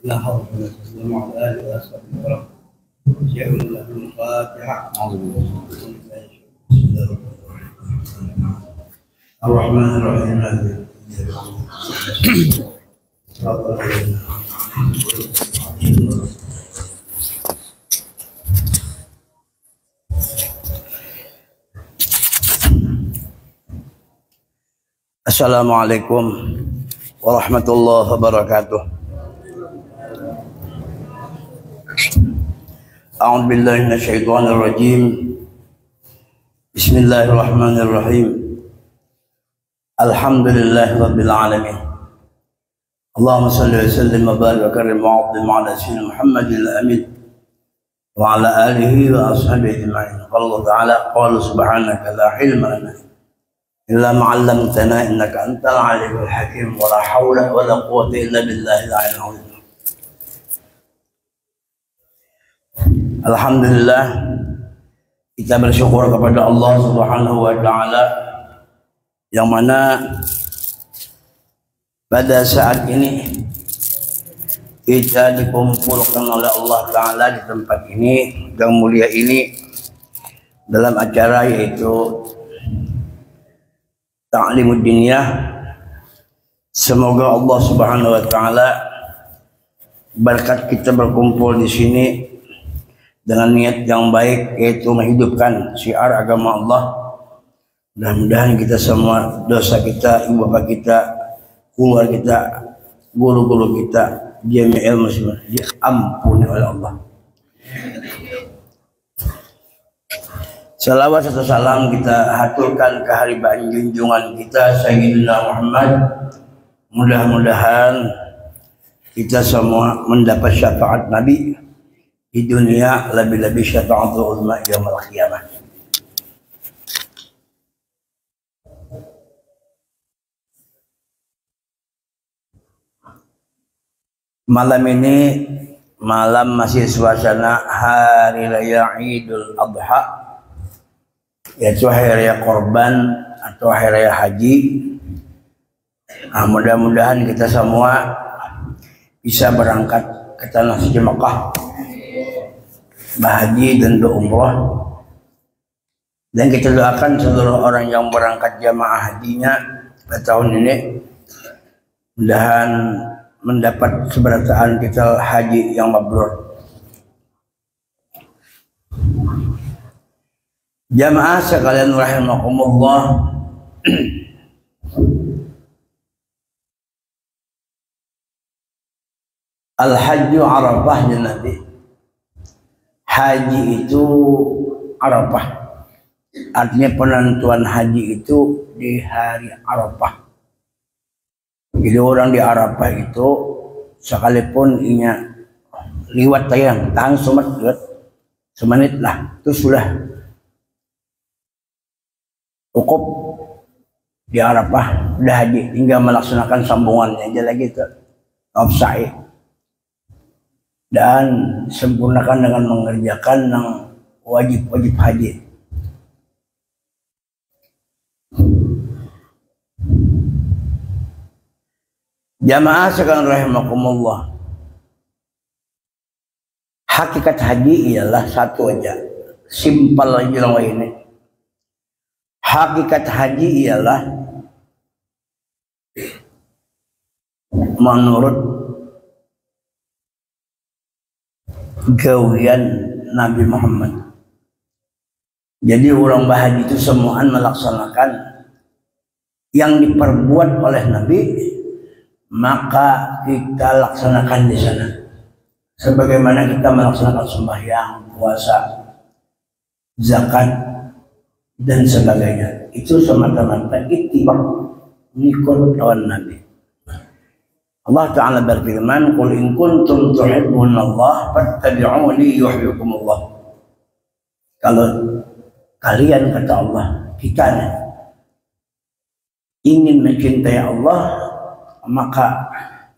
لا حول ولا قوة إلا بالله. آله وأصحابه الكرام. شيء له الفاتحة. أعوذ بالله الرحمن الرحيم. Assalamualaikum warahmatullahi wabarakatuh. A'udzu billahi minasyaitonir rajim. Bismillahirrahmanirrahim. Alhamdulillahirabbil alamin. Allahumma shalli wa sallim wa barik wa karrim wa 'azzim 'ala sayyidina Muhammadil amin wa 'ala alihi wa ashabihi ajma'in. Qala ta'ala qala subhanaka la ilma lana illa ma 'allamtana innaka antal 'alimul hakim wa la haula wa la quwwata illa billahil 'aliyyil 'azim. Alhamdulillah, kita bersyukur kepada Allah Subhanahu wa taala yang mana pada saat ini kita dikumpulkan oleh Allah taala di tempat ini yang mulia ini dalam acara yaitu Ta'limud Diniyah. Semoga Allah Subhanahu wa taala berkat kita berkumpul di sini dengan niat yang baik yaitu menghidupkan syiar agama Allah. Mudah-mudahan kita semua dosa kita, ibu bapak kita, keluarga kita, guru-guru kita, jami'il muslimin diampuni oleh Allah. Salawat serta salam kita haturkan ke haribaan junjungan kita Sayyidina Muhammad. Mudah-mudahan kita semua mendapat syafaat Nabi di dunia, lebih-lebih syafa'atul uzma yaumil qiyamah. Malam ini malam masih suasana hari raya Idul Adha, yaitu hari raya Korban atau hari raya Haji. Nah, mudah-mudahan kita semua bisa berangkat ke tanah suci Mekah, berhaji dan berumrah, dan kita doakan seluruh orang yang berangkat jamaah hajinya pada tahun ini mudahan mendapat seberataan kita haji yang mabrur. Jamaah sekalian rahimakumullah, al-hajju Arafah ya Nabi. Haji itu Arafah, artinya penentuan haji itu di hari Arafah. Jadi orang di Arafah itu sekalipun inya liwat tayang tahan semenit lah, itu sudah cukup di Arafah, udah haji, tinggal melaksanakan sambungannya aja lagi itu sa'i dan sempurnakan dengan mengerjakan yang wajib-wajib haji. Jamaah sekalian rahimakumullah, hakikat haji ialah satu aja, simpel aja lah ini. Hakikat haji ialah menurut gawian Nabi Muhammad. Jadi orang berhaji itu semuaan melaksanakan yang diperbuat oleh Nabi, maka kita laksanakan di sana. Sebagaimana kita melaksanakan sembahyang, puasa, zakat dan sebagainya, itu semata-mata ittiba, mengikut lawan Nabi. Allah Ta'ala berfirman, "Qul in kuntum tuhibbunallah fattabi'uni yuhibbukumullah." Kalau kalian, kata Allah, kita ingin mencintai Allah, maka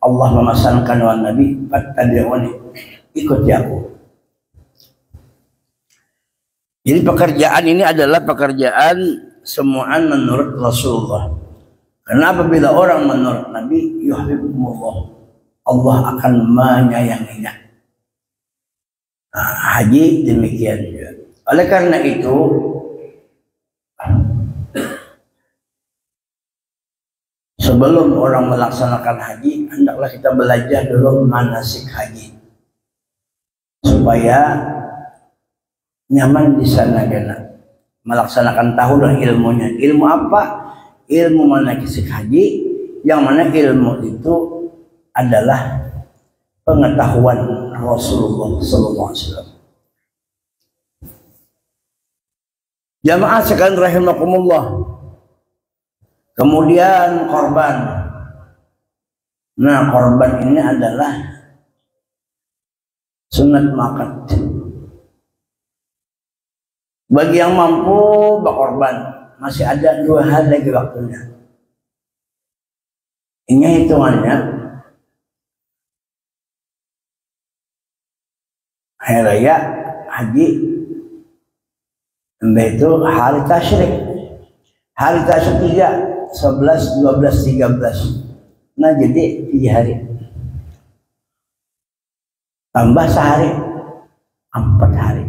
Allah memesankan wahai Nabi, fattabi'uni, ikuti aku. Jadi pekerjaan ini adalah pekerjaan semuaan menurut Rasulullah. Karena apabila orang menurut Nabi, yuhibbukumullah, Allah akan menyayanginya. Nah, haji demikian juga. Oleh karena itu sebelum orang melaksanakan haji, hendaklah kita belajar dulu manasik haji supaya nyaman di sana kena melaksanakan tahulah ilmunya. Ilmu apa? Ilmu manasik haji, yang mana ilmu itu adalah pengetahuan Rasulullah SAW. Jamaah sekalian rahimakumullah. Kemudian korban. Nah, korban ini adalah sunat makat. Bagi yang mampu berkorban, masih ada 2 hari lagi waktunya. Ini hitungannya hari raya haji itu hari tasyrik. Hari tasyrik 3, 11, 12, 13. Nah, jadi 3 hari. Tambah sehari, 4 hari.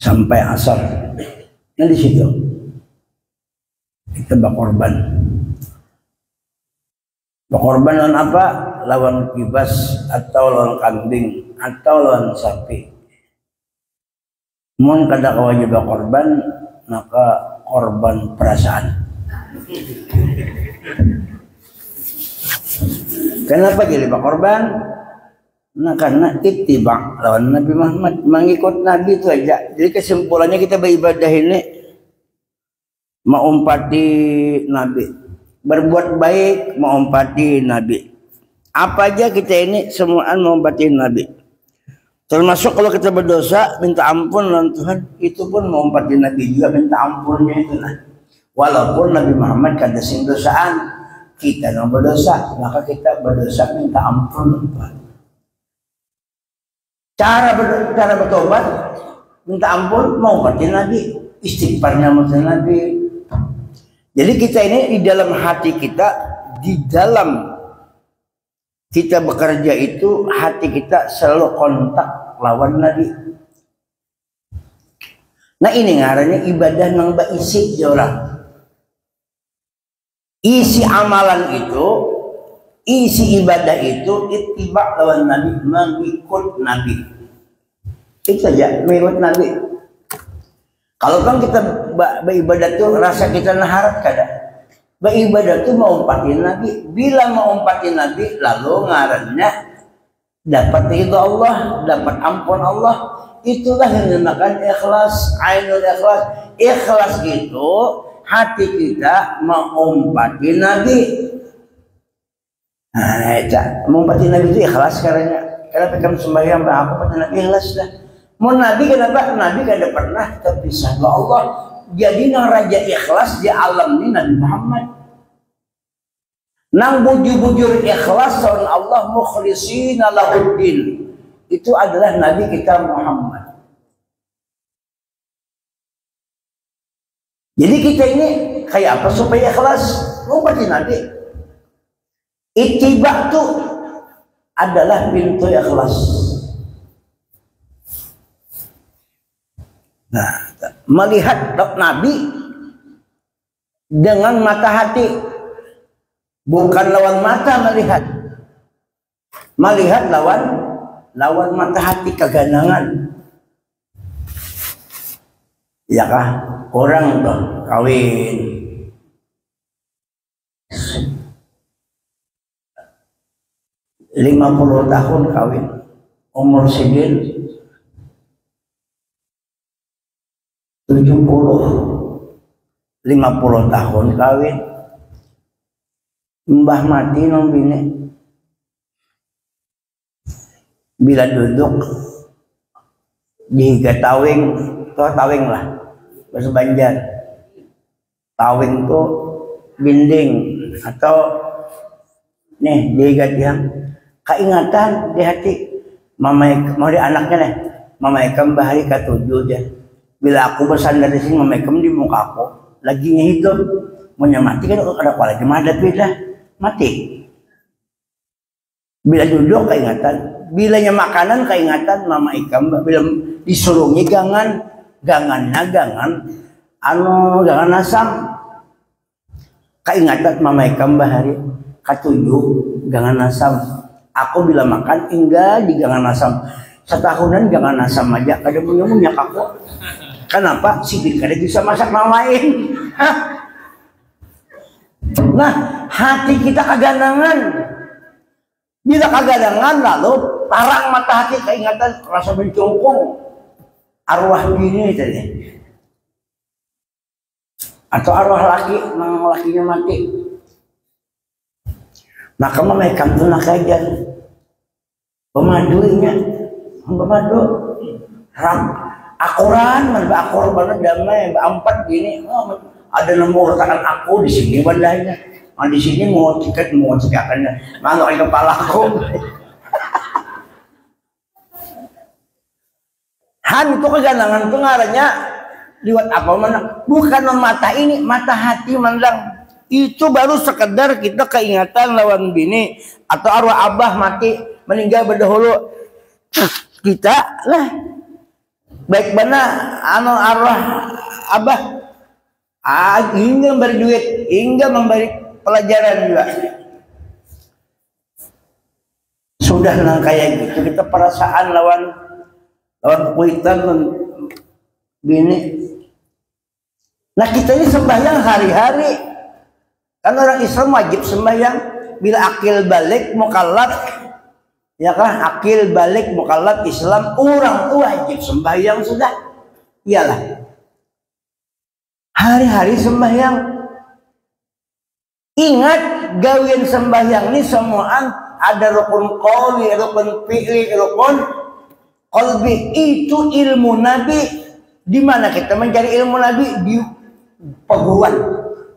Sampai asar. Nah, di situ kita berkorban. Berkorban lawan apa? Lawan kibas atau lawan kambing atau lawan sapi. Mun kada kewajiban korban, maka korban perasaan. Kenapa jadi berkorban? Nah, karena ittiba lawan Nabi Muhammad, mengikut Nabi itu aja. Jadi kesimpulannya kita beribadah ini mengumpati Nabi, berbuat baik mengumpati Nabi. Apa aja kita ini semuaan mengumpati Nabi. Termasuk kalau kita berdosa minta ampun lawan Tuhan, itu pun mengumpati Nabi juga, minta ampunnya itu lah. Walaupun Nabi Muhammad kada sing dosaan, kita yang berdosa, maka kita berdosa minta ampun Tuhan. Cara bertobat minta ampun mengumpati Nabi, istighfarnya mengumpati Nabi. Jadi kita ini di dalam hati kita, di dalam kita bekerja itu, hati kita selalu kontak lawan Nabi. Nah, ini ngarannya ibadah nang isi orang. Isi amalan itu, isi ibadah itu ittiba lawan Nabi, mengikut Nabi. Itu saja, mengikut Nabi. Kalau kan kita beribadah itu rasa kita naharat kada. Beribadah itu mengumpati Nabi. Bila mengumpati Nabi, lalu ngarannya dapat ridha Allah, dapat ampun Allah. Itulah yang dinamakan ikhlas, ainul ikhlas. Ikhlas itu hati kita mengumpati Nabi. Nah, mengumpati Nabi itu ikhlas karena kenapa kamu sembahyang aku pada Nabi ikhlas dah. Mau Nabi kenapa? Nabi kada pernah terpisah dengan Allah. Jadi nang raja ikhlas di alam ini Nabi Muhammad. Nang bujur-bujur ikhlas sama Allah mukhlishina lahuddin. Itu adalah Nabi kita Muhammad. Jadi kita ini kayak apa supaya ikhlas? Mengumpati Nabi. Ittiba itu adalah pintu ikhlas. Nah, melihat Nabi dengan mata hati, bukan lawan mata melihat. Melihat lawan mata hati keganangan. Ya kah? Orang tuh kawin 50 tahun kawin, umur segini 70, 50 tahun kawin, mbah mati nang bini. Bila duduk di tawing, to tawing lah, bahasa Banjar. Tawing tuh binding atau nih diigat yang keingatan di hati. Mamai mau di anaknya nih, mamai kembali ke 7 aja. Bila aku bersandar di sini memekem di muka aku, lagi hidup, mau mati kan ada apa lagi madat beda mati. Bila duduk keingatan, bilanya makanan keingatan mama ikam, bila disuruhnya gangan asam, keingatan mama ikam bahari katujuh gangan asam. Aku bila makan hingga di gangan asam. Setahunan gangan asam aja kada punya aku. Kenapa? Sibir kada bisa masak mamain. Nah, hati kita kaganangan. Bila kaganangan lalu tarang mata hati keingatan rasa mencungkung arwah bini tadi. Atau arwah laki, mang lakinya mati. Maka memegang tu nak kajian. Pemaduinya, pemadu. Akuran, akur banget damai, empat gini. Oh, ada nomor tangan aku di sini wadahnya. Oh, di sini mau tiket mau cekakannya. Malu ke kepala aku. Han itu keganangan itu ngarannya liwat apa mana? Bukan mata ini, mata hati mandang. Itu baru sekedar kita keingatan lawan bini atau arwah abah mati meninggal berdahulu. Kita lah baik mana anu arwah abah hingga memberi duit hingga memberi pelajaran juga sudah nang kayak gitu kita perasaan lawan kuitan bini. Nah kita ini sembahyang hari-hari kan orang Islam wajib sembahyang bila akil balik mukallaf. Ya kan, akil balik mukallaf Islam orang wajib sembahyang sudah. Iyalah. Hari-hari sembahyang. Ingat gawian sembahyang ini semuaan ada rukun qauli, rukun fi'li, rukun qalbi. Itu ilmu Nabi. Di mana kita mencari ilmu Nabi? Di paguruan.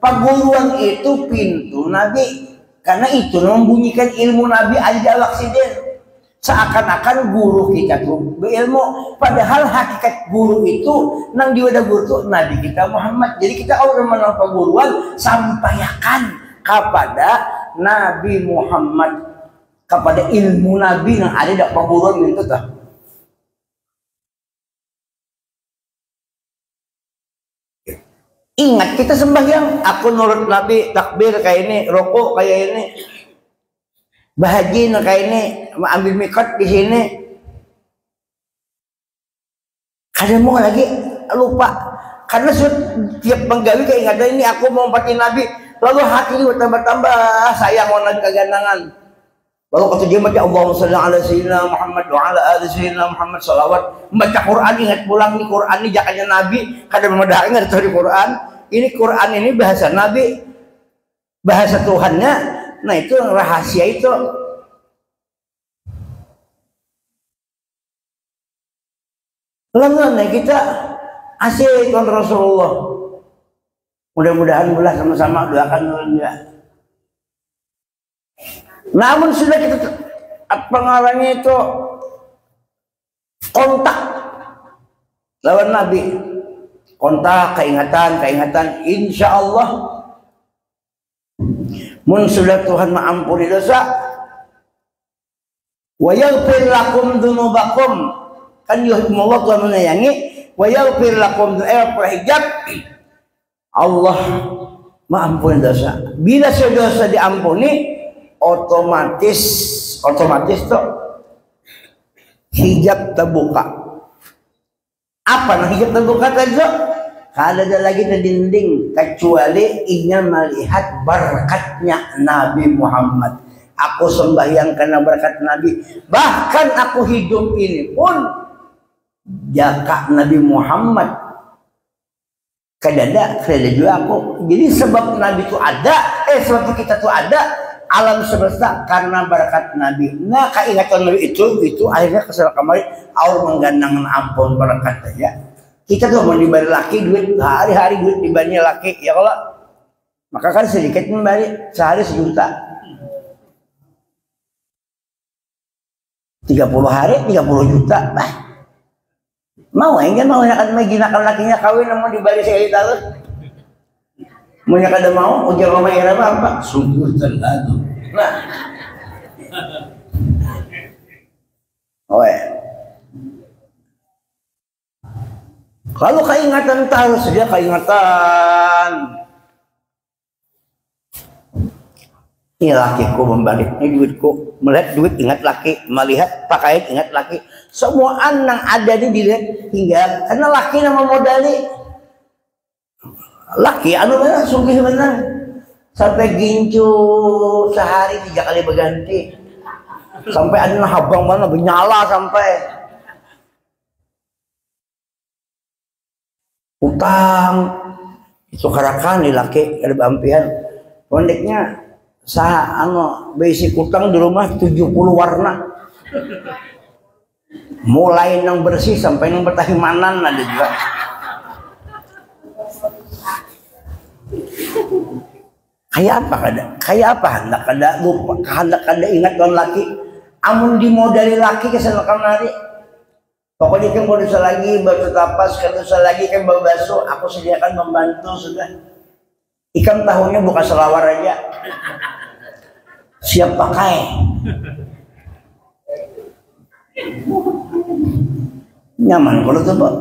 Paguruan itu pintu Nabi. Karena itu membunyikan ilmu Nabi aja al-aksiden. Seakan-akan guru kita tuh berilmu, padahal hakikat guru itu nang diwadah guru tuh Nabi kita Muhammad. Jadi kita kalau menang perguruan sampaikan kepada Nabi Muhammad, kepada ilmu Nabi yang ada di perguruan itu tuh. Ingat kita sembahyang, aku nurut Nabi takbir kayak ini, rokok kayak ini. Bahagia kayak ini, ambil mikot di sini. Kadang mau lagi lupa, karena tiap penggawi keingatan ini aku mau pakai Nabi, lalu hati ini bertambah-tambah sayang mau Nabi kegandangan. Lalu kata dia baca Allahumma sholli ala sayyidina Muhammad wa ala ali sayyidina Muhammad salawat. Membaca Quran ingat pulang nih Quran ini jakanya Nabi, kadang memedahkan ingat di Quran. Ini Quran ini bahasa Nabi, bahasa Tuhannya. Nah itu rahasia itu. Lalu kita asik dengan Rasulullah. Mudah-mudahan belah sama-sama doakan dia. Namun sudah kita pengaruhnya itu kontak lawan Nabi. Kontak, keingatan, insya Allah. Mun sudah Tuhan mengampuni dosa, wa yaghfir lakum dzunubakum, kan yuhibullah Tuhan menyayangi, wa yaghfir lakum hijab, Allah mengampuni dosa. Bila dosa diampuni, otomatis tuh hijab terbuka. Apa nah hijab terbuka tadi? Kalau ada lagi di dinding kecuali ingin melihat berkatnya Nabi Muhammad. Aku sembahyang karena berkat Nabi. Bahkan aku hidup ini pun jaka Nabi Muhammad. Kadada juga aku. Jadi sebab Nabi itu ada, sebab kita itu ada, alam semesta karena berkat Nabi. Nah keingatan Nabi itu akhirnya kesal kemarin Allah menggandang ampun berkat saja. Kita tuh mau diberi laki duit hari-hari duit diberi laki ya kalau maka kan sedikit memberi sehari 1 juta 30 hari 30 juta Mau enggak mau nak maginakan lakinya kawin namun dibalik saya tahu. Mau kada mau ujar rumah era apa? Sungguh terlalu. Nah. Oke. Kalau keingatan tahu saja keingatan. Ini lakiku membalik, ini duitku, melihat duit ingat laki, melihat pakaian ingat laki. Semua anak ada di dilihat hingga karena laki nama modali. Laki anu mana sungguh benar. Sampai gincu sehari 3 kali berganti. Sampai ada habang mana bernyala sampai utang itu karakan di laki ada bampian pondeknya sah anu basic utang di rumah 70 warna mulai nang bersih sampai nang bertahimanan ada juga. Kayak apa kada? Kayak apa hendak kada lupa hendak kada ingat kon laki amun dimodali laki kesana kamari. Pokoknya kan mau dosa lagi, batu tapas, kan dosa lagi kan babasuh, aku sediakan membantu sudah. Ikan tahunya buka selawar aja, siap pakai. Nyaman kalau tuh Pak,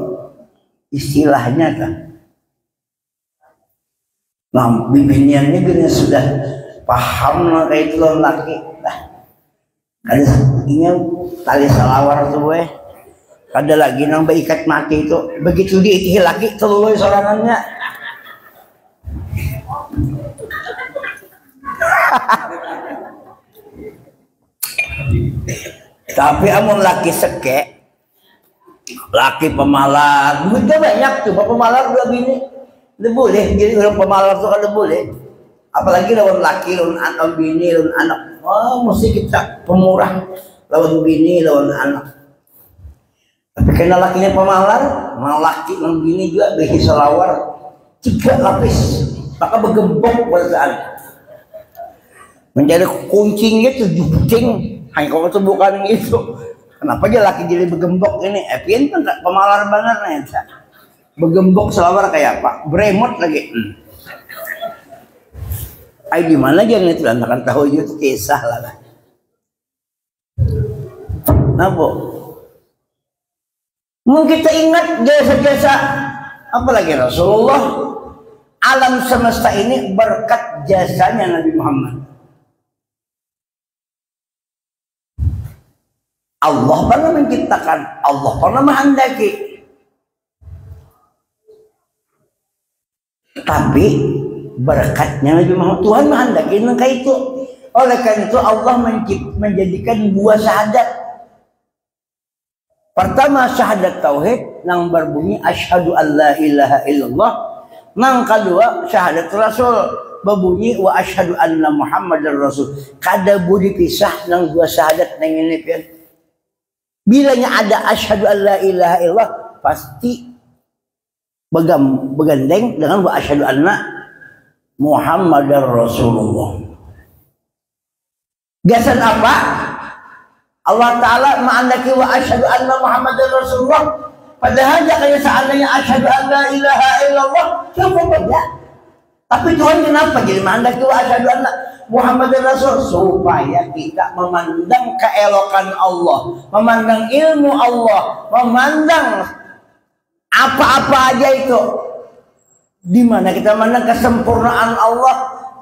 istilahnya kan. Nah, bibiniannya gini sudah paham lah kayak itu laki. Nah, ada ini tali selawar tuh weh. Ada lagi nang berikat mati itu begitu diitih lagi keluar sorangannya. Tapi amun laki seke, laki pemalar, duitnya banyak tuh, pemalar 2 bini, udah boleh. Jadi orang pemalar tuh kan boleh. Apalagi lawan laki, lawan anak bini, lawan anak, oh mesti kita pemurah, lawan bini, lawan anak. Tapi karena lakinya pemalar, mau laki mau bini juga beli selawar 3 lapis, maka bergembok perasaan. Menjadi kuncinya 7 kucing, hanya kalau itu bukan itu. Kenapa aja laki jadi bergembok ini? Epian kan pemalar banget nih. Bergembok selawar kayak apa? Bremot lagi. Ay gimana aja nih itu anak tahu itu kisah lah. Nabo? Mungkin kita ingat jasa-jasa apalagi Rasulullah, alam semesta ini berkat jasanya Nabi Muhammad. Allah pernah menciptakan, Allah pernah menghendaki. Tapi berkatnya Nabi Muhammad, Tuhan menghendaki nangka itu. Oleh karena itu Allah menjadikan 2 syahadat. Pertama syahadat tauhid nang berbunyi asyhadu alla ilaha illallah. Nang kedua syahadat rasul berbunyi wa asyhadu anna muhammadar rasul. Kada budi pisah nang 2 syahadat nang ini pian. Bilanya ada asyhadu alla ilaha illallah pasti begandeng dengan wa asyhadu anna muhammadar rasulullah. Gasan apa? Allah Ta'ala ma'andaki wa asyhadu anna Muhammadar Rasulullah. Padahal kayak seandainya asyhadu anna ilaha illallah cukup aja. Tapi Tuhan kenapa jadi ma'andaki wa asyhadu anna Muhammadar Rasul? Supaya kita memandang keelokan Allah, memandang ilmu Allah, memandang apa-apa aja itu. Di mana kita memandang kesempurnaan Allah,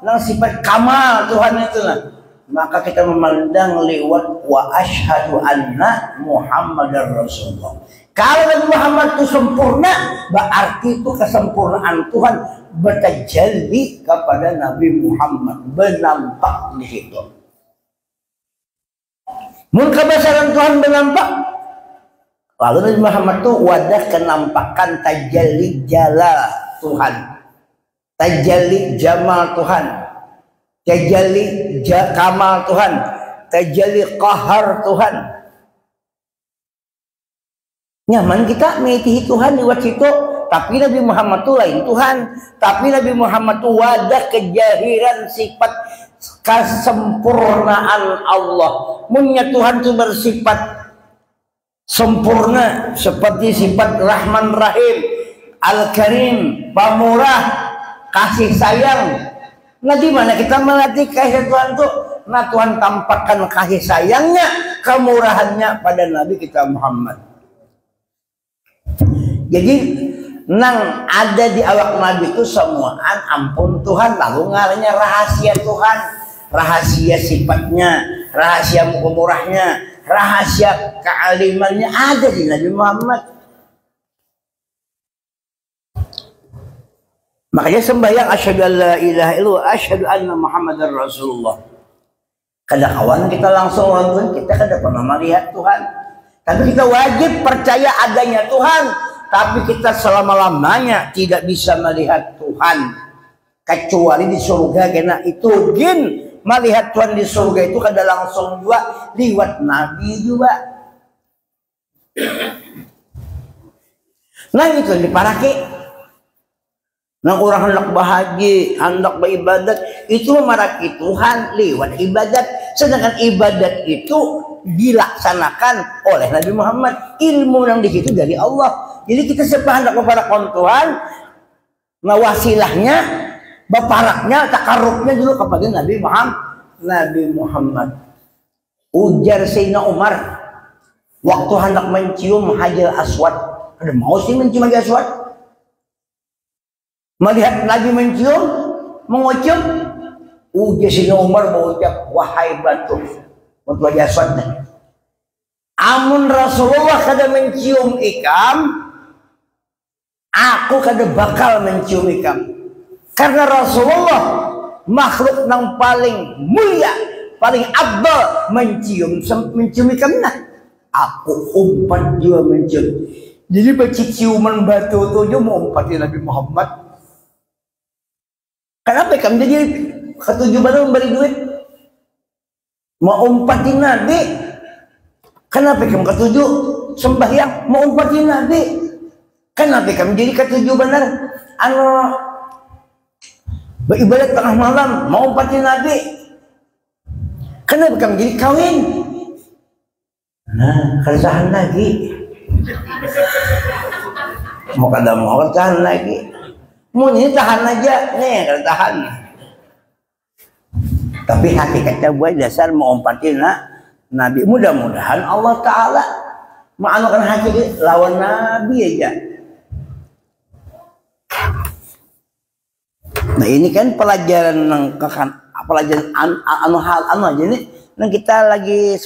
yang sifat kamal Tuhan itu lah. Maka kita memandang lewat wa asyhadu anna Muhammadar Rasulullah. Kalau Nabi Muhammad itu sempurna, berarti itu kesempurnaan Tuhan bertajalli kepada Nabi Muhammad, bernampak di situ. Mun kebesaran Tuhan bernampak, lalu Nabi Muhammad itu wadah kenampakan tajalli jalal Tuhan, tajalli jamal Tuhan, tajalli kamal Tuhan, tajalli qahar Tuhan. Nyaman kita mengikuti Tuhan lewat situ. Tapi Nabi Muhammad itu lain Tuhan. Tapi Nabi Muhammad itu wadah kejahiran sifat kesempurnaan Allah. Munya Tuhan itu bersifat sempurna seperti sifat Rahman Rahim, Al-Karim, Pamurah, kasih sayang. Nah di mana kita melatih kasih Tuhan tuh? Nah Tuhan tampakkan kasih sayangnya, kemurahannya pada Nabi kita Muhammad. Jadi nang ada di awak Nabi itu semuaan ampun Tuhan, lalu ngaranya rahasia Tuhan, rahasia sifatnya, rahasia kemurahnya, rahasia kealimannya ada di Nabi Muhammad. Makanya sembahyang asyhadu an la ilaha illallah asyhadu anna Muhammadar Rasulullah. Kada kawan kita langsung nonton, kita kada pernah melihat Tuhan. Tapi kita wajib percaya adanya Tuhan. Tapi kita selama-lamanya tidak bisa melihat Tuhan. Kecuali di surga, karena itu jin melihat Tuhan di surga itu kada langsung juga liwat Nabi juga. Nah itu diparaki. Nang orang hendak bahagia, hendak beribadat, itu memaraki Tuhan lewat ibadat. Sedangkan ibadat itu dilaksanakan oleh Nabi Muhammad. Ilmu yang di situ dari Allah. Jadi kita siapa hendak kepada Tuhan, nah wasilahnya, baparaknya, takarrubnya dulu kepada Nabi Muhammad. Nabi Muhammad. Ujar Sayyidina Umar, waktu hendak mencium Hajar Aswad, ada mau sih mencium Hajar Aswad? Melihat Nabi mencium, mengucap, ujar Sayyidina Umar mengucap, wahai batu, untuk Hajar Aswad. Amun Rasulullah kada mencium ikam, aku kada bakal mencium ikam. Karena Rasulullah makhluk yang paling mulia, paling abdal mencium ikam. Nah, aku umpat juga mencium. Jadi baca ciuman batu itu dia mau umpatin Nabi Muhammad. Kenapa kamu jadi ketujuh baru memberi duit? Mau umpatin Nabi. Kenapa kamu ketujuh sembahyang mau umpatin Nabi? Kenapa kamu jadi ketujuh benar? Beribadat tengah malam mau umpatin Nabi? Kenapa kamu jadi kawin? Nah, keresahan lagi. Mau kada mau tahan lagi. Mau ini tahan aja, nih kada tahan. Tapi hakikatnya buat dasar mau umpatin Nabi. Mudah-mudahan Allah Ta'ala ma'anukan hakikat lawan Nabi aja. Nah ini kan pelajaran pelajaran hal aja nih. Nah kita lagi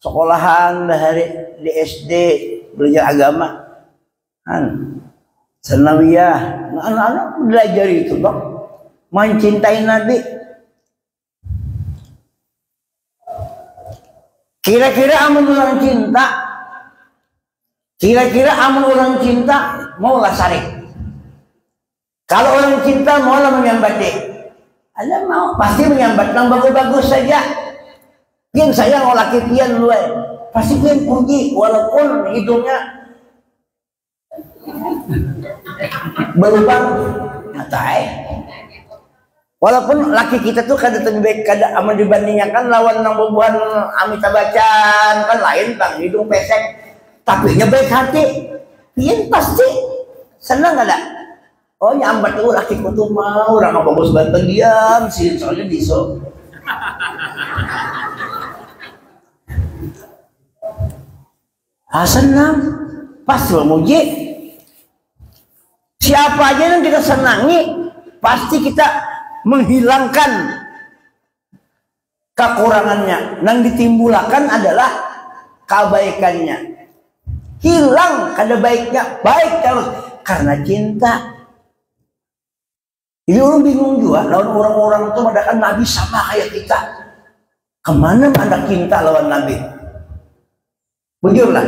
sekolahan dari di SD belajar agama kan senawiyah. Nah, anak-anak belajar itu bang mencintai Nabi. Kira-kira amun orang cinta mau lah sarik. Kalau orang cinta mau lah menyambat deh. Ada mau pasti menyambat yang bagus-bagus saja. Yang sayang olah kipian lu pasti pian puji walaupun hidungnya berubah matai. Walaupun laki kita tuh kada baik kada aman dibandingkan lawan nang bubuhan Amitabh Bachchan kan lain bang hidung pesek tapi nya baik hati. Pian pasti senang ada. Oh nyambat tuh laki ku tuh mau orang bagus banget diam sih soalnya diso. Senang pasti memuji. Siapa aja yang kita senangi pasti kita menghilangkan kekurangannya. Yang ditimbulkan adalah kebaikannya. Hilang kada baiknya, baik terus karena cinta. Jadi orang bingung juga lawan orang-orang itu mengatakan Nabi sama kayak kita. Kemana ada cinta lawan Nabi? Bujurlah.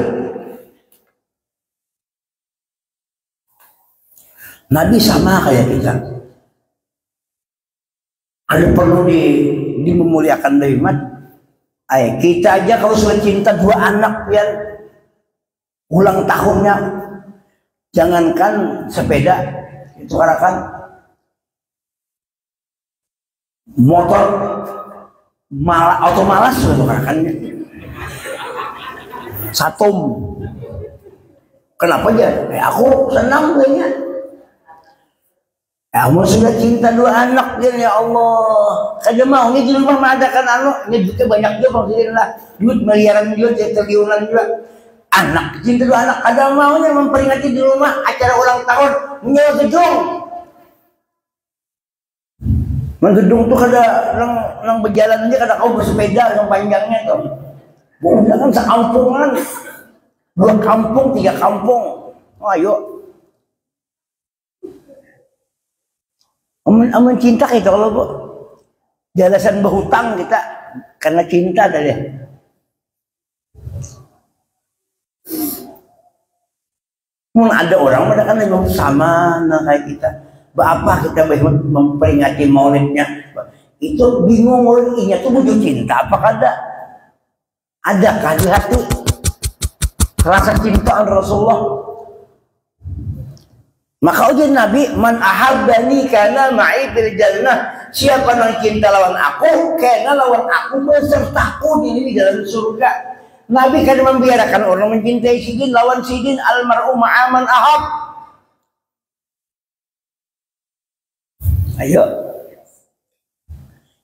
Nabi sama kayak kita. Ada perlu dimemuliakan dari kita aja kalau sudah cinta dua anak yang ulang tahunnya, jangankan sepeda itu kan motor auto malas kan Satum. Kenapa aja? Aku senang kayaknya. Kamu sudah cinta 2 anak dia, ya Allah. Kada mau ini di rumah mengadakan anu, ini duitnya banyak juga maksudnya, duit miliaran juga, triliunan juga. Anak cinta 2 anak, kada maunya memperingati di rumah acara ulang tahun menyewa gedung. Gedung tuh kada nang berjalan aja, kada kau bersepeda yang panjangnya tuh. Jangan sekampungan, 2 kampung, 3 kampung. Oh, ayo. Amun cinta kita kalau bu jalasan berhutang kita karena cinta tadi. Mun ada orang mereka kan memang sama nah kayak kita. Apa kita memperingati maulidnya? Itu bingung maulidnya tuh butuh cinta apa kada? Adakah di hati rasa cinta Rasulullah? Maka ujian Nabi, man ahabbani kana ma'i fil jannah. Siapa yang cinta lawan aku, karena lawan aku besertaku di dalam surga. Nabi kan membiarkan orang mencintai sidin lawan sidin, almar'u ma'aman ahab. Ayo.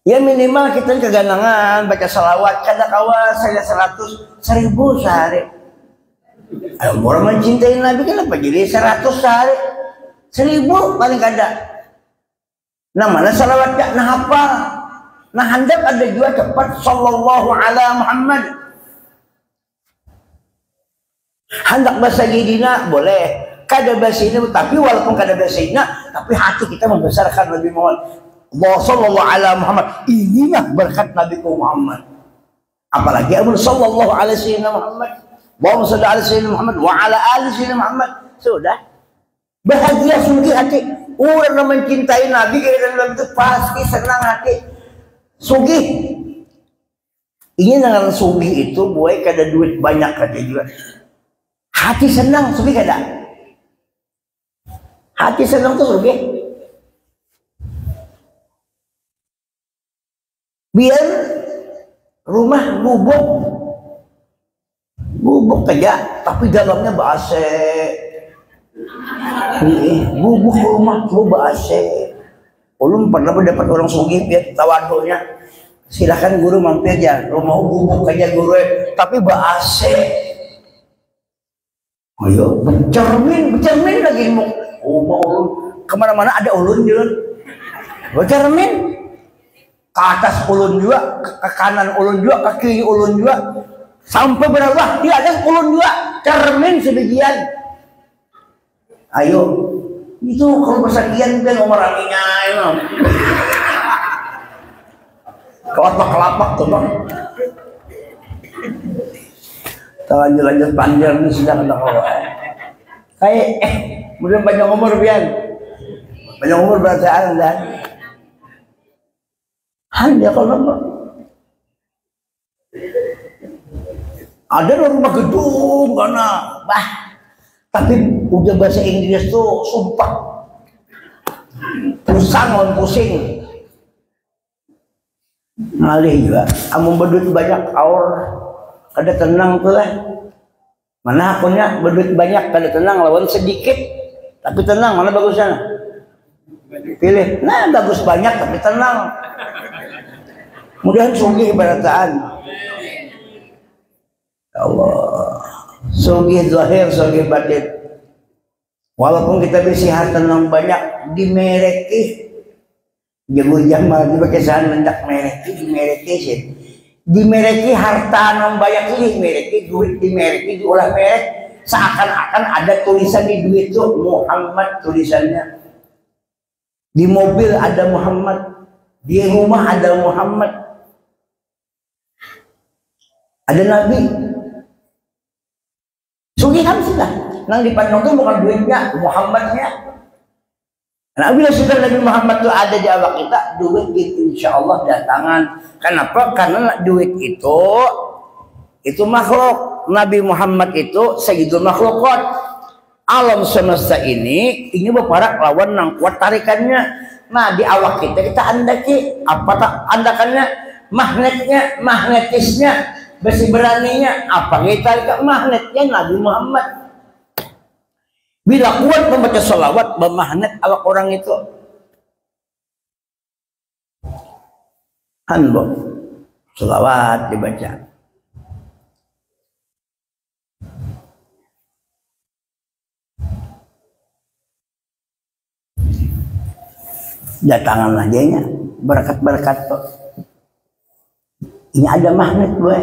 Ya minimal kita keganangan baca salawat kada kawa saya 100 1000 sehari. Ayo orang mencintai Nabi kenapa jadi 100 sehari? 1000 paling kada. Nah mana salawatnya? Nah apa? Nah hendak ada juga cepat sallallahu ala Muhammad. Hendak bahasa Sayyidina boleh. Kada bahasa ini tapi walaupun kada bahasa ini tapi hati kita membesarkan Nabi Muhammad. Allah sallallahu ala Muhammad. Inilah berkat Nabi Muhammad. Apalagi Abu sallallahu ala Sayyidina Muhammad. Allahumma salli ala Sayyidina Muhammad wa ala ali Sayyidina Muhammad. Sudah. Bahagia sungguh hati. Orang yang mencintai Nabi dalam itu pasti senang hati. Sugih. Ini dengan sugih itu boleh kada duit banyak kada juga. Hati senang sugih kada. Hati senang tuh sugih. Biar rumah bubuk aja tapi dalamnya bahasa. Bubuk rumah coba AC. Ulun pernah mendapat orang sugih biar tawadunya. Silakan guru mampir aja. Rumah bubuk aja guru, tapi AC. Ayo bercermin lagi mau. Rumah ulun kemana-mana ada ulun juga. Bercermin ke atas ulun juga, ke kanan ulun juga, ke kiri ulun juga, sampai berapa? Di atas ulun juga. Cermin sebagian. Ayo, itu kalau persakian kan umur aminya emang. Kelapak tuh bang. Lanjut panjang ini sudah kena kau. Kayak kemudian panjang umur biar. Panjang umur perasaan dan. Hanya kalau ada rumah gedung karena tapi udah bahasa Inggris tuh sumpah pusing ngalih juga amun berduit banyak aur kada tenang tuh lah mana akunnya berduit banyak kada tenang lawan sedikit tapi tenang mana bagusnya pilih nah bagus banyak tapi tenang mudahan sugih barataan Allah sugih zahir, sugih batin. Walaupun kita bisa harta yang banyak dimereki, jago jamal di kesan mendak mereki, dimereki harta yang banyak ini mereki duit dimereki diolah merek seakan-akan ada tulisan di duit itu Muhammad tulisannya. Di mobil ada Muhammad, di rumah ada Muhammad, ada Nabi. Sugihan sudah, nang dipandang itu bukan duitnya, Muhammadnya. Nah, bila sudah Nabi Muhammad itu ada di awak kita, duit itu insya Allah datangan. Kenapa? Karena duit itu makhluk. Nabi Muhammad itu sayyidul makhlukat. Alam semesta ini berparak lawan nang kuat tarikannya. Nah, di awak kita andaki apa tak andakannya? Magnetnya, magnetisnya. besi beraninya apa kita ke magnetnya Nabi Muhammad. Bila kuat membaca salawat bermagnet awak orang itu. Hanbo salawat dibaca. Datanganlah dia berkat-berkat tuh. Ini ada magnet gue.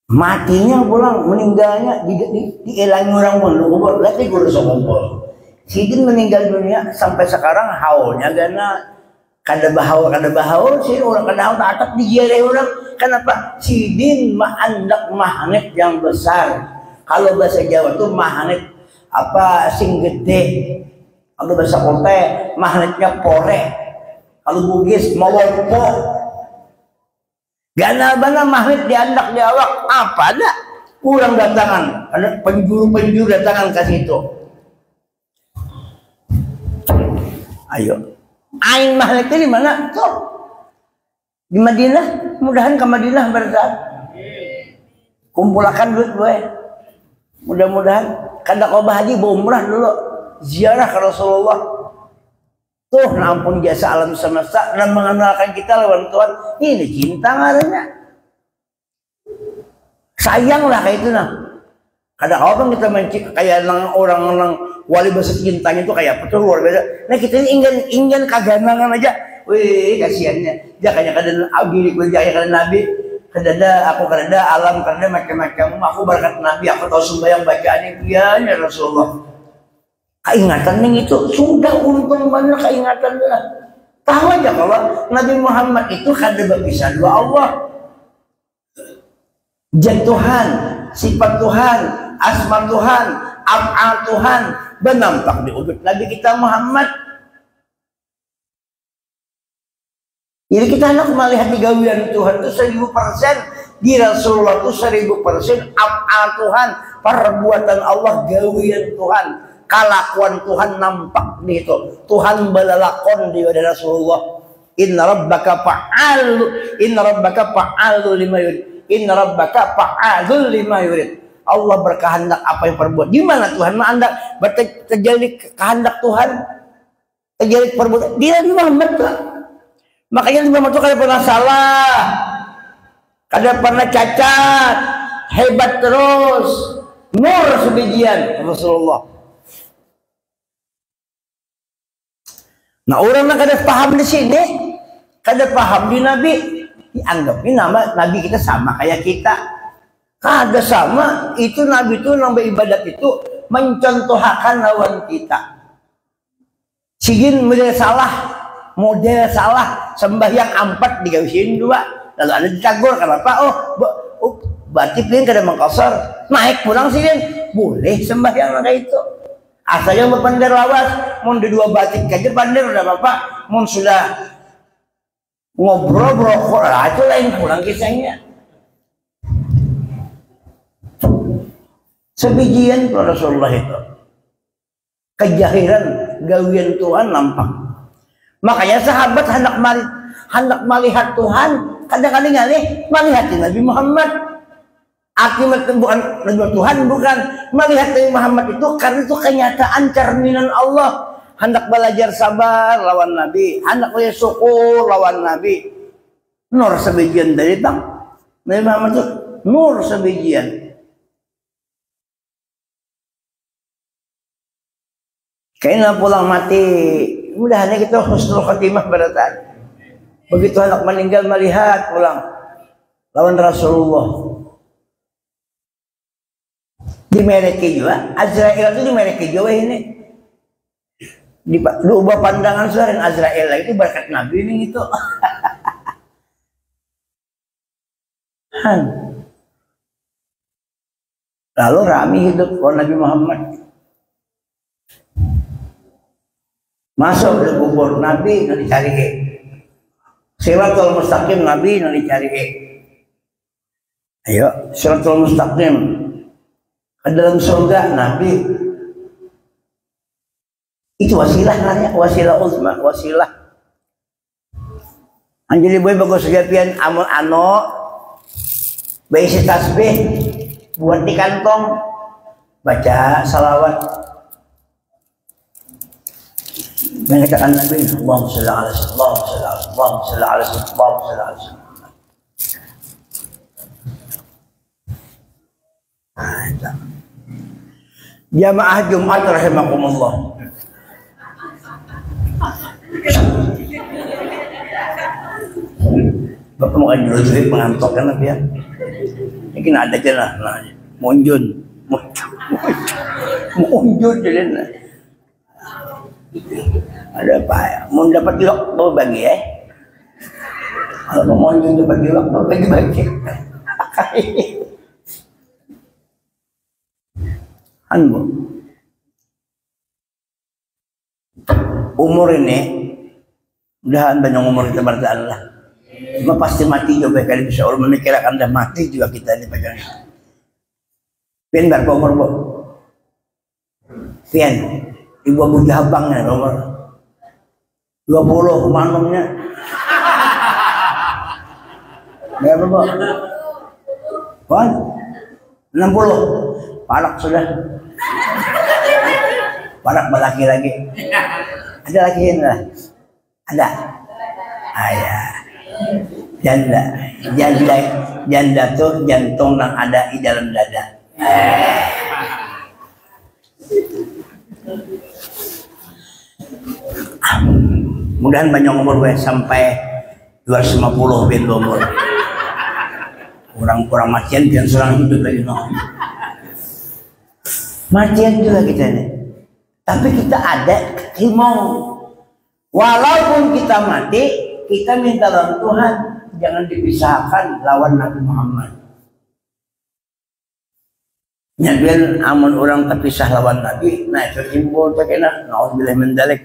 Matinya pulang, meninggalnya diilangi orang pun. Lihat guru sokumpul. Sidin meninggal dunia sampai sekarang haulnya karena kada bahaul sih orang kada haul tak dijeleh orang. Kenapa? Sidin andak magnet yang besar. Kalau bahasa Jawa tuh magnet apa sing gede. Kalau bahasa Kote magnetnya pore. Kalau Bugis mawolpo. Gana bana magnet diandak di awak apa ada? Kurang datangan, ada penjuru datangan ke situ. Ayo, aing magnetnya di mana? Tuh, di Madinah. Mudahan ke Madinah berkat. Kumpulkan duit gue. Mudah-mudahan kada kau haji umrah dulu, ziarah ke Rasulullah. Tuh, nampun jasa alam semesta dan mengenalkan kita lawan Tuhan. Ini cinta ngaranya. Sayanglah kayak itu nah. Kadang orang kita kayak orang wali bahasa cintanya itu kayak betul luar biasa. Nah kita ini ingin kaganangan aja. Wih kasihannya. Jangan kadang abdi jangan kadang nabi. Kadang aku kadang alam kadang macam-macam. Aku berkat nabi. Aku tahu sembahyang bacaan impian ya Rasulullah. Keingatan yang itu sudah untung banyak keingatannya. Tahu aja kalau Nabi Muhammad itu kada berpisah dua Allah. Jat Tuhan, sifat Tuhan, asma Tuhan, af'al Tuhan bernampak di wujud Nabi kita Muhammad. Jadi kita hendak melihat di gawian Tuhan itu 1000%, di Rasulullah itu 1000%, af'al Tuhan, perbuatan Allah gawian Tuhan, kelakuan Tuhan nampak di itu. Tuhan belalakon di wajah Rasulullah. Inna rabbaka fa'alu lima yurid. Inna rabbaka fa'alul lima yurid. Allah berkehendak apa yang perbuat. Di mana Tuhan mengandak terjadi kehendak Tuhan? Terjadi perbuatan. Dia Muhammad lah. Makanya Muhammad itu kada pernah salah, kada pernah cacat, hebat terus, nur sebijian Rasulullah. Nah orang yang kada paham di sini, kada paham di Nabi. Dianggap ini nama Nabi kita sama kayak kita. Kada sama, itu Nabi itu nambah ibadat itu mencontohkan lawan kita. Sigin model salah sembahyang 4 digawisin 2, lalu ada ditagur kenapa? Berarti pilih kada mengkosor, naik pulang sigin boleh sembahyang kayak itu. Asal yang berpandar lawas, mau di 2 batik aja pandar udah bapak, mau sudah ngobrol brokok lah itu lain pulang kisahnya. Sebijian Rasulullah itu kejahiran gawian Tuhan nampak. Makanya sahabat hendak melihat Tuhan, kadang-kadang melihat Nabi Muhammad. Akibat bukan Tuhan, bukan melihat Nabi Muhammad itu karena itu kenyataan cerminan Allah. Hendak belajar sabar lawan Nabi, hendak belajar syukur lawan Nabi. Nur sebagian dari bang Nabi Muhammad itu nur sebagian. Kayaknya pulang mati, mudah-mudahan kita husnul khotimah beratan. Begitu anak meninggal melihat pulang lawan Rasulullah. Dimereki juga, Azrail itu dimereki juga ini. Diubah pandangan suara Azrail itu berkat Nabi ini gitu. Lalu rami hidup Nabi Muhammad. Masuk ke kubur Nabi nanti cari Siratul Mustaqim Nabi nanti cari ayo Siratul Mustaqim ke dalam surga Nabi Itu wasilah namanya, wasilah uzma, wasilah. Anjali boy bagus gapian amun ano baisi tasbih buat di kantong, baca salawat. Mengatakan Nabi, Allahumma shalli ala sayyidina, Allahumma shalli ala sayyidina, Allahumma shalli ala sayyidina. Jamaah Jumat rahimakumullah. Bapak mau jual duit mengantok kan Nabi ya? Ini ada aja lah, monjun jadi lah. Ada apa ya? Mau dapat dilok bawa bagi ya? Kalau mau monjun dapat dilok bawa bagi. Anbu. Umur ini mudahan banyak umur kita bertahan lah. Cuma pasti mati juga kali bisa orang memikirkan dah mati juga kita ini pegang. Pian berapa umur bu? Pian, ibu Abu Jabangnya umur 20 manungnya. Berapa bu? Wan 60. Palak sudah. Palak laki lagi. Ada lagi lah. Ada. Ayah. Janda tuh jantung yang ada di dalam dada. Mudahan banyak umur gue sampai 250 bin umur. Kurang macian dan serang hidup lagi no. Macian juga kita nih. Tapi kita ada kimau. Walaupun kita mati, kita minta lawan Tuhan jangan dipisahkan lawan Nabi Muhammad. Nyadil amun orang terpisah lawan Nabi, nah itu simbol terkena. Nauzubillah min dzalik.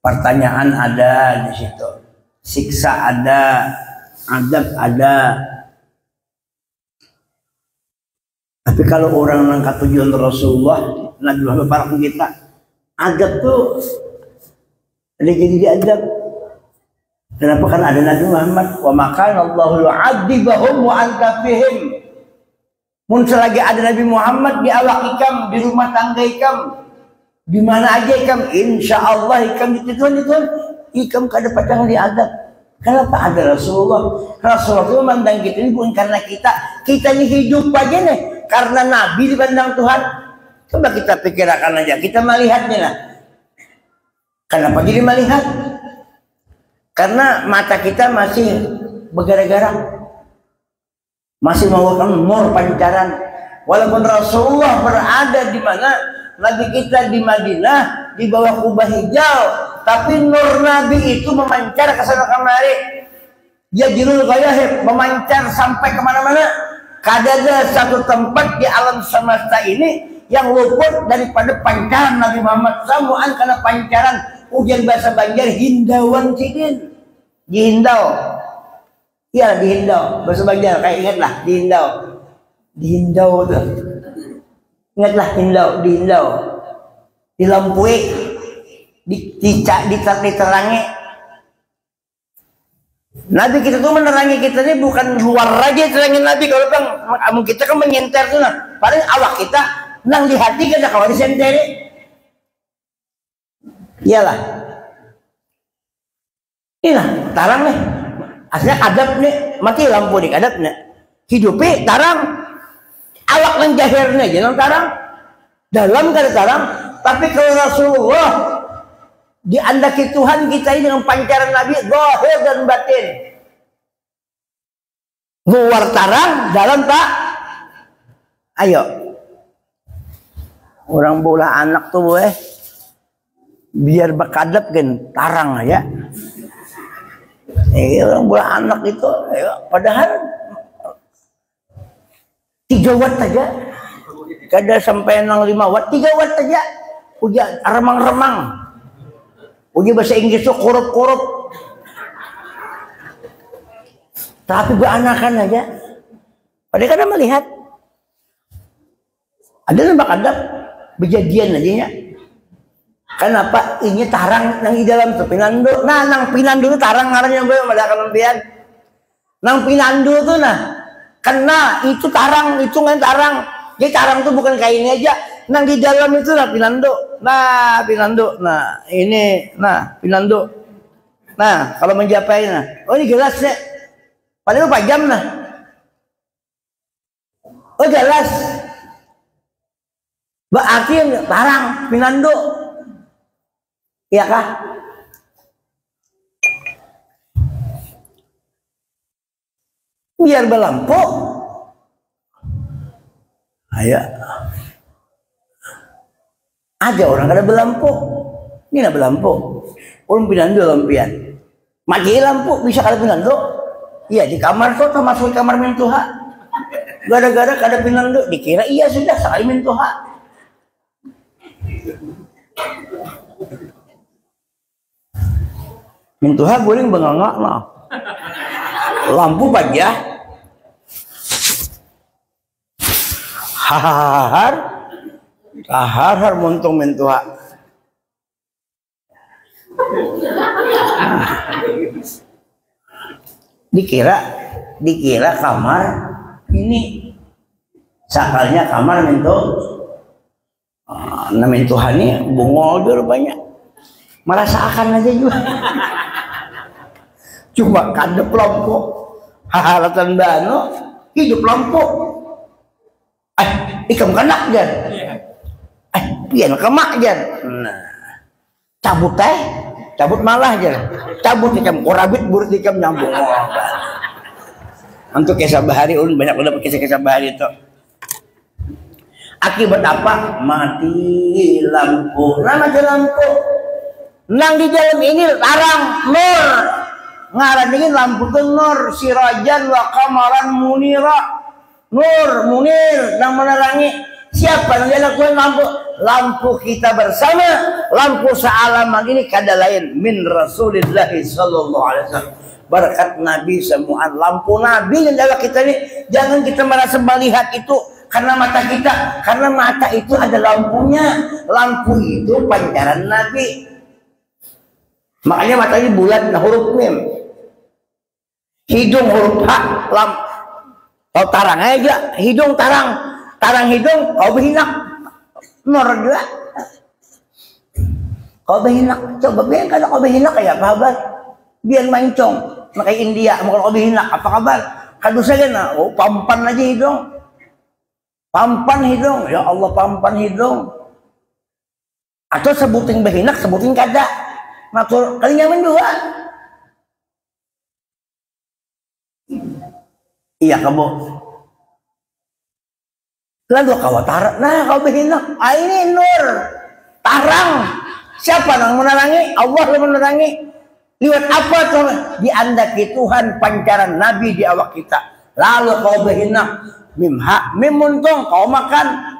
Pertanyaan ada di situ, siksa ada, adab ada. Tapi kalau orang nangkat tujuan Rasulullah, Nabi Muhammad barang kita, adab tuh ada jadi diadab. Kenapa? Kan ada Nabi Muhammad. Wa makana Allahu yu'adzibahum wa anta fihim. Mun selagi ada Nabi Muhammad di awak ikam, di rumah tangga ikam, di mana aja ikam, insya Allah ikam ditujuan ikam kada patang diadab. Kenapa ada Rasulullah? Rasulullah itu memandang kita ini bukan karena kita ini hidup aja nih, karena Nabi dipandang Tuhan. Coba kita pikirkan aja, kita melihatnya lah. Kenapa jadi melihat? Karena mata kita masih bergara-gara, masih mengeluarkan nur pancaran. Walaupun Rasulullah berada di mana, Nabi kita di Madinah di bawah kubah hijau, tapi nur Nabi itu memancar ke sana kemari. Dia jirul ghayahib, memancar sampai kemana-mana. Kada ada satu tempat di alam semesta ini yang luput daripada pancaran Nabi Muhammad. Samuan karena pancaran ujian bahasa Banjar hindauan sidin. Di Hindau. Iya di Hindau. Bahasa Banjar kayak ingatlah di Hindau. Di Hindau tuh. Ingatlah Hindau, di Hindau. Di Lampui. Diterangi. Nabi kita tuh menerangi kita ini bukan luar aja terangin Nabi. Kalau bang, kita kan menyenter tuh nah. Paling awak kita nang di hati kita kalau disenteri. Iyalah. Inilah tarang nih. Aslinya adab nih, mati lampu nih adab nih. Hidupi tarang. Awak nang jahirnya jangan tarang. Dalam kada tarang. Tapi kalau Rasulullah diandaki Tuhan kita ini dengan pancaran Nabi zahir dan batin. Luar tarang, dalam tak. Ayo. Orang bola anak tuh biar berkadap kan tarang ya. Orang bola anak itu padahal 3 watt saja. Kada sampai 5 watt, 3 watt saja. Uji remang-remang. Uji bahasa Inggris itu korup-korup. Tapi beranakan aja. Padahal kada melihat. Ada nampak adab. Kejadian aja ya. Kenapa ini tarang nang di dalam tuh pinando. Nah, nang pinando itu tarang ngarannya gue pada kelempian. Nang pinando tuh nah, kena itu tarang, itu kan tarang. Jadi tarang tuh bukan kayak ini aja. Nang di dalam itu nah pinando. Nah, pinando. Nah, ini, nah pinando. Nah, kalau mencapai nah, oh ini gelasnya. Padahal pajam nah. Oh gelas. Berarti tarang, pinando. Iya kah? Biar belampu. Ayo. Ada orang kada belampu. Ini nak belampu. Orang pinando lampian. Mati lampu bisa kada pinando. Iya di kamar tuh masuk kamar mentuha. Gara-gara kada pinando dikira iya sudah sekali mentuha. Mentuha guling bengangak lah. Lampu pajah. Har muntung mentuha. Dikira kamar ini sakalnya kamar mentuh. Nah mentuha ini bungol dulu banyak. Merasakan aja juga. Cuma kadep lampu hahalatan bano hidup lampu ikam kanak jan pian kemak jan nah cabut malah jan cabut ikam korabit burut ikam nyambung untuk kisah bahari banyak udah kisah bahari itu akibat apa mati lampu mati lampu nang di dalam ini larang nur ngaraningin lampu ke nur sirajan wa qamaran munira nur munir yang menerangi siapa yang lakukan lampu kita bersama lampu sealaman ini kada lain min Rasulillah sallallahu alaihi wasallam berkat Nabi semua lampu Nabi yang dalam kita ini jangan kita merasa melihat itu karena mata kita karena mata itu ada lampunya lampu itu pancaran Nabi makanya matanya bulat nah huruf mim hidung huruf H kau tarang aja hidung tarang hidung kau berhinak nur juga kau berhinak coba biar kalau kau berhinak kayak apa kabar biar mancong kayak India mau kau berhinak apa kabar kadu saja nah oh pampan aja hidung ya Allah pampan hidung atau sebutin berhinak sebutin kada matur kali nyaman dua. Iya kamu lalu kau tarang nah kau berhinak ini nur tarang siapa yang menerangi Allah yang menerangi lewat apa tuh diandaki Tuhan pancaran Nabi di awak kita lalu kau berhinak mim muntung kau makan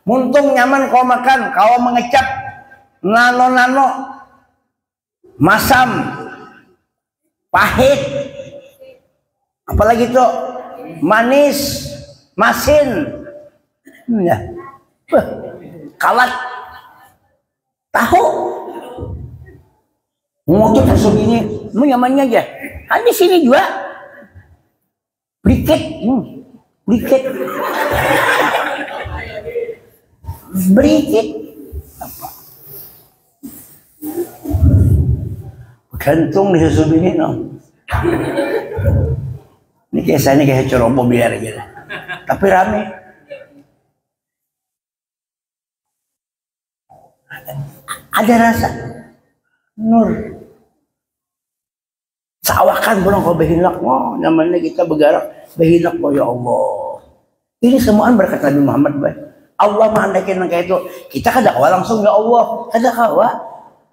muntung nyaman kau makan kau mengecap nano masam pahit apalagi tuh manis masin ya kalat tahu ngotot masuk ini nyamannya aja kan di sini juga briket apa gantung di susu ini no ini kisahnya kayak ceroboh biar gitu tapi rame ada rasa nur sawakan pulang kau berhinak oh namanya kita bergerak berhinak oh ya Allah ini semuaan berkat Nabi Muhammad baik Allah menandakan kayak itu kita kada kawa langsung ya Allah kada kawa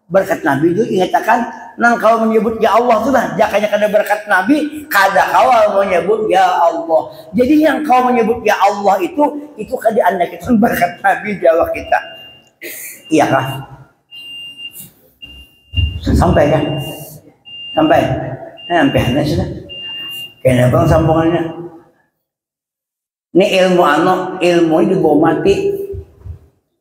berkat Nabi itu ingatakan nang kau menyebut ya Allah itu lah jakanya kada berkat Nabi kada kau menyebut ya Allah jadi yang kau menyebut ya Allah itu kada andakan berkat Nabi jawab kita iya kah sampai kan sampai hanya sudah kayaknya bang sambungannya ini ilmu ini dibawa mati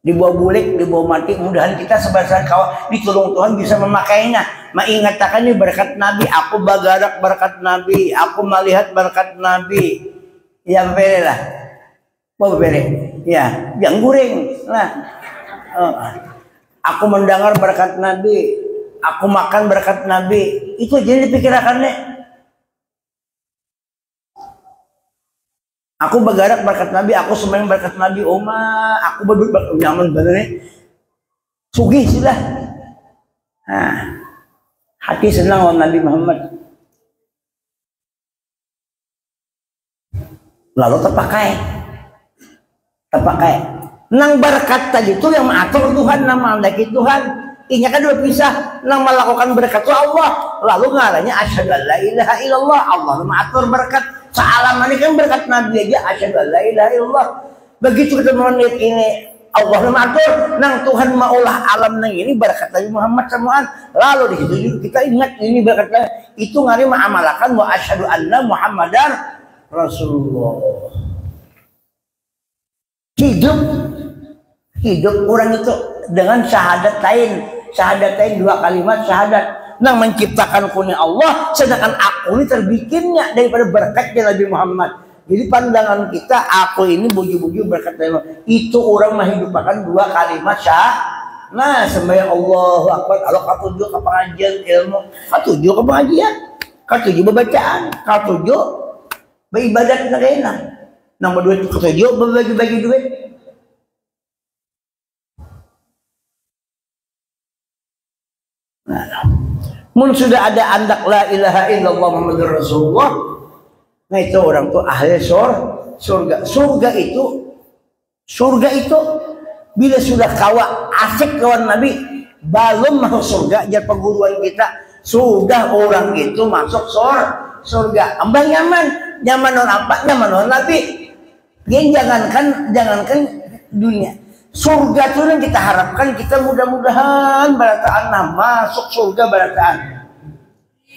dibawa bulik, dibawa mati. Mudahan kita sebagai kawan ditolong Tuhan bisa memakainya, mengingatkan ini berkat Nabi. Aku bagarak berkat Nabi, aku melihat berkat Nabi. Ya bere lah, mau bere, ya yang goreng lah. Aku mendengar berkat Nabi, aku makan berkat Nabi. Itu jadi dipikirkan deh. Aku bergerak berkat Nabi, aku sembahyang berkat Nabi, aku berdua berkat zaman bener sugih sudah. Nah, hati senang sama Nabi Muhammad. Lalu terpakai. Nang berkat tadi itu yang mengatur Tuhan, nama mendaki Tuhan. Inya kan dua pisah. Nang melakukan berkat itu Allah. Lalu ngaranya asyhadu an la ilaha illallah. Allah mengatur berkat. Salam ini kan berkat Nabi aja, asyhadu an la ilaha illallah. Begitu kita melihat ini Allah mengatur, nang Tuhan maulah alam nang ini berkat Nabi Muhammad samaan. Lalu di situ kita ingat ini berkatnya itu ngari mengamalkan wa asyhadu anna Muhammadar Rasulullah. Hidup orang itu dengan syahadat dua kalimat syahadat. Nang menciptakan kunya Allah, sedangkan aku ini terbikinnya daripada berkatnya Nabi Muhammad. Jadi pandangan kita, aku ini buju-buju berkat Nabi Muhammad. Itu orang menghidupkan dua kalimat syahadat. Nah, sembahyang Allahu Akbar, kalau katujuh ke pengajian ilmu, katujuh ke pengajian, katujuh bacaan, katujuh beribadat negara. Nang berduit katujuh berbagi-bagi duit. Mun sudah ada andak la ilaha illallah Muhammadur Rasulullah, nah itu orang tuh ahli surga. Surga itu bila sudah kawa asik kawan Nabi, belum masuk surga. Jadi perguruan kita sudah orang itu masuk surga. Ambang nyaman non apa, nyaman non Nabi. Jangankan dunia. Surga itu yang kita harapkan, kita mudah-mudahan barataan masuk surga barataan.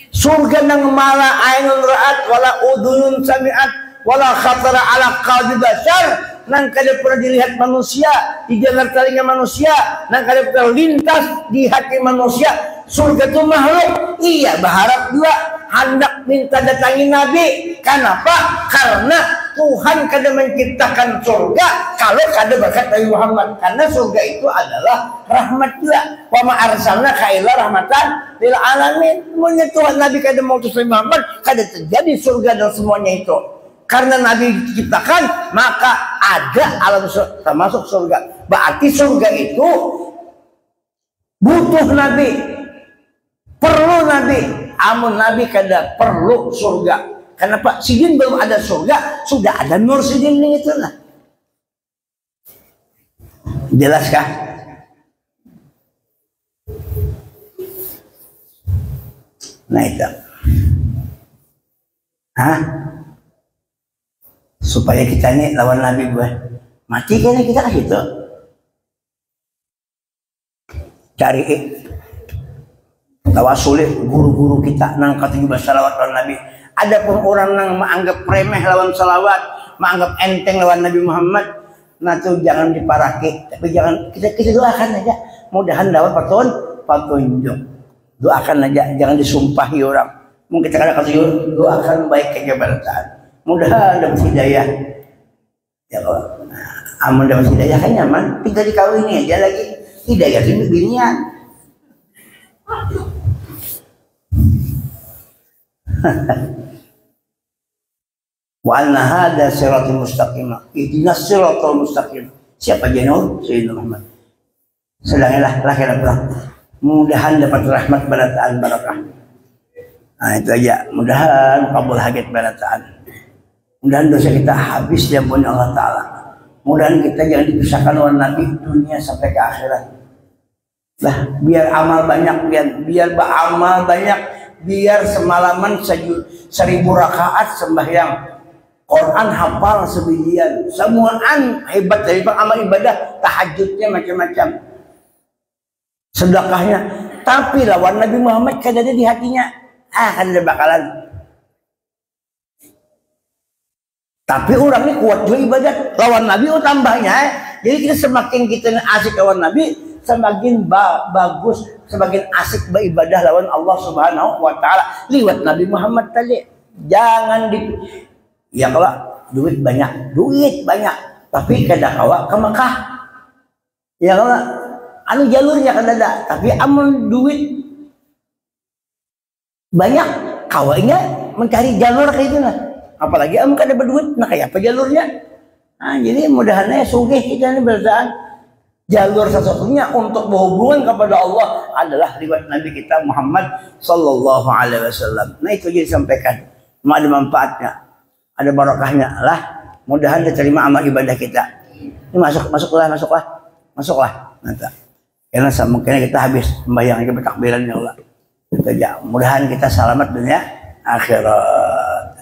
Surga nang mala ainun ra'at wala udhunun sami'at wala khatara ala qalbi bashar, nang kada pernah dilihat manusia, didengar telinga manusia, nang kada pernah lintas di hati manusia. Surga itu makhluk, iya berharap juga hendak minta datangi Nabi. Kenapa? Karena Tuhan kada menciptakan surga kalau kada berkat Nabi Muhammad. Karena surga itu adalah rahmat juga. Wa ma arsalnaka illa rahmatan lil alamin. Semuanya Tuhan Nabi kada mau utus Nabi Muhammad, kada terjadi surga dan semuanya itu. Karena Nabi diciptakan, maka ada alam termasuk surga. Berarti surga itu butuh Nabi, perlu Nabi. Amun Nabi kada perlu surga. Kenapa? Sidin belum ada surga, sudah ada nur sidin itu lah. Jelaskah? Nah itu. Supaya kita ini lawan Nabi buat mati kayaknya kita kasih itu. Cari tawassul guru-guru kita nang katujuh salawat lawan Nabi. Ada pun orang yang menganggap remeh lawan salawat, menganggap enteng lawan Nabi Muhammad, nah itu jangan diparaki, tapi jangan kita doakan aja, mudahan dapat petunjuk. Doakan aja, jangan disumpahi orang. Mungkin kita kada katujuh, doakan baik kejabaran. Mudahan dapat hidayah. Ya kalau amun dapat hidayah kan nyaman, tinggal dikawini aja lagi. Hidayah itu binian. Wa anna hadza siratal mustaqim. Ihdinas siratal mustaqim. Siapa jenur? Sayyidina Muhammad. Sedanglah lahirlah. Mudahan dapat rahmat barataan barakah. Nah itu aja. Mudahan kabul hajat barataan. Mudahan dosa kita habis diampuni Allah Ta'ala. Mudahan kita jangan dipisahkan oleh Nabi dunia sampai ke akhirat. Lah biar amal banyak, biar beramal banyak, biar semalaman 1000 rakaat sembahyang, Quran hafal sebijian, semuaan hebat dari amal ibadah, tahajudnya macam-macam, sedekahnya. Tapi lawan Nabi Muhammad kada ada di hatinya, kan ada bakalan. Tapi orang ini kuat juga ibadat lawan Nabi. Tambahnya Jadi kita semakin kita asik lawan Nabi, semakin bagus, semakin asik beribadah lawan Allah Subhanahu wa taala liwat Nabi Muhammad tadi. Jangan ya kalau duit banyak, tapi kada kawa ke Mekah. Ya kalau anu jalurnya kada ada, tapi amun duit banyak kawanya mencari jalur kayak gitu lah. Apalagi amun kada berduit, nah kayak apa jalurnya? Nah, jadi mudahannya sugih kita ini berdaan jalur satu-satunya untuk berhubungan kepada Allah adalah riwayat Nabi kita Muhammad sallallahu alaihi wasallam. Nah itu jadi disampaikan. Ada manfaatnya, ada barokahnya lah. Mudahan diterima amal ibadah kita. Ini masuklah. Nanti. Karena mungkin kita habis sembahyang kita bertakbiran ya Allah. Mudahan kita selamat dunia akhirat.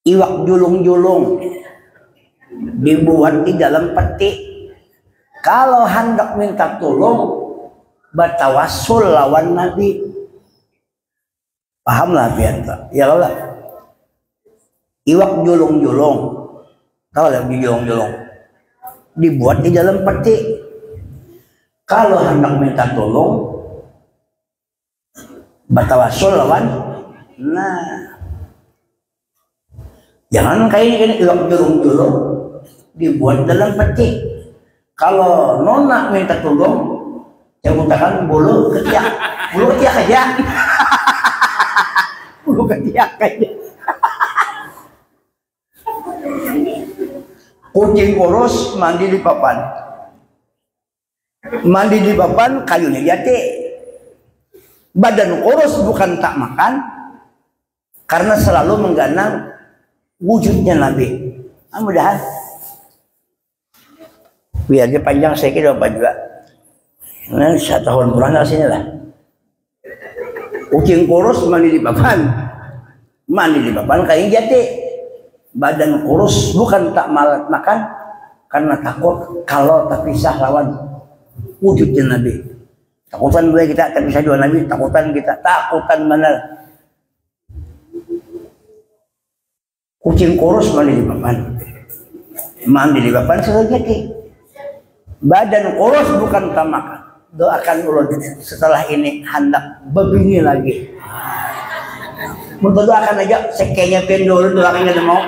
Iwak julung-julung dibuat di dalam peti. Kalau hendak minta tolong bertawassul lawan Nabi. Pahamlah biar ya Allah. Iwak julung-julung, tahu lah julung-julung dibuat di dalam peti. Kalau hendak minta tolong bertawassul lawan, nah jangan kayak iwak julung-julung dibuat dalam peti. Kalau nona minta tolong, saya katakan bulu ketiak aja. Bulu ketiak aja. Kucing kurus mandi di papan. Mandi di papan kayunya jati. Badan kurus bukan tak makan, karena selalu mengganang wujudnya Nabi. Mudah-mudahan biar dia panjang saya kira apa juga. Nah, 1 tahun kurang dari sini lah. Kucing kurus mandi di papan kain jati. Badan kurus bukan tak makan, karena takut kalau terpisah lawan wujudnya Nabi. Takutan gue kita terpisah dua Nabi, takutan mana? Kucing kurus mandi di papan sudah jati. Badan kurus bukan tak makan. Doakan ulun setelah ini hendak berbini lagi. Doakan aja sekenya pendul, doakan aja mau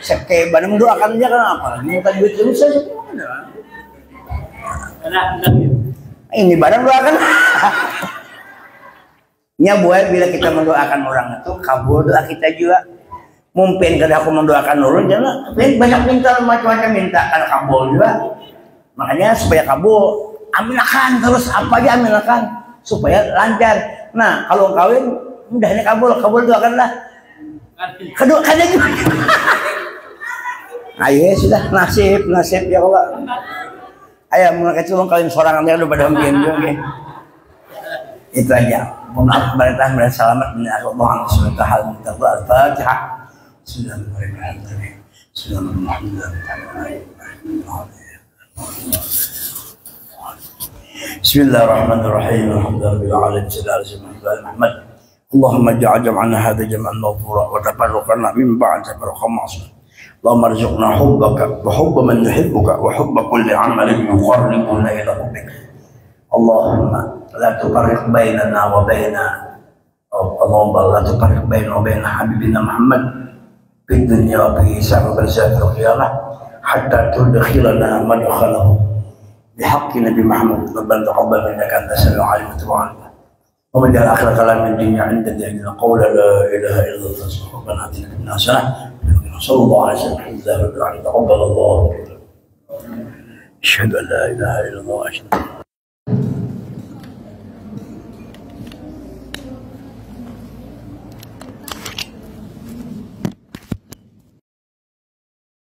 seke badan doakan aja kenapa? Minta duit terus saja. Ini badan doakan. Nya buat bila kita mendoakan orang itu kabul doa kita juga. Mungkin kada aku mendoakan ulun jangan banyak minta macam-macam minta karena kabul juga. Makanya supaya kabul aminakan terus apa aja aminakan supaya lancar. Nah kalau kawin mudahnya kabul doakanlah. Kedua kada juga. Ayo sudah nasib ya Allah. Ayo mulai tulung kawin sorangan dia udah pada mungkin juga. Itu aja. Maaf barakah dan selamat min Allah subhanahu wa ta'ala. Al-Fatihah. Bismillahirrahmanirrahim. Alhamdulillahirabbil alamin. Sallallahu alaihi Muhammad. Allahumma ja'al jam'ana hadha jam'an mawfura wa tafarraqna min ba'd tafarraqan ma'sum. Allahumma arzuqna hubbaka wa hubba man yuhibbuka wa hubba kulli 'amalin yuqarribuna ila hubbik. Allahumma la tufarriq bainana wa baina Allahumma la tufarriq bainana wa baina habibina Muhammad fid dunya wa fi sa'atil qiyamah hatta tudkhilana madkhalahu bihaqqi Nabi Muhammad rabbana taqabbal minna innaka antas samiul 'alim wa tub 'alaina wa maj'al akhir kalam min dunya 'inda dina qawla la ilaha illa anta subhanaka atina min hasanah sallallahu alaihi wasallam taqabbal Allah asyhadu an la ilaha illallah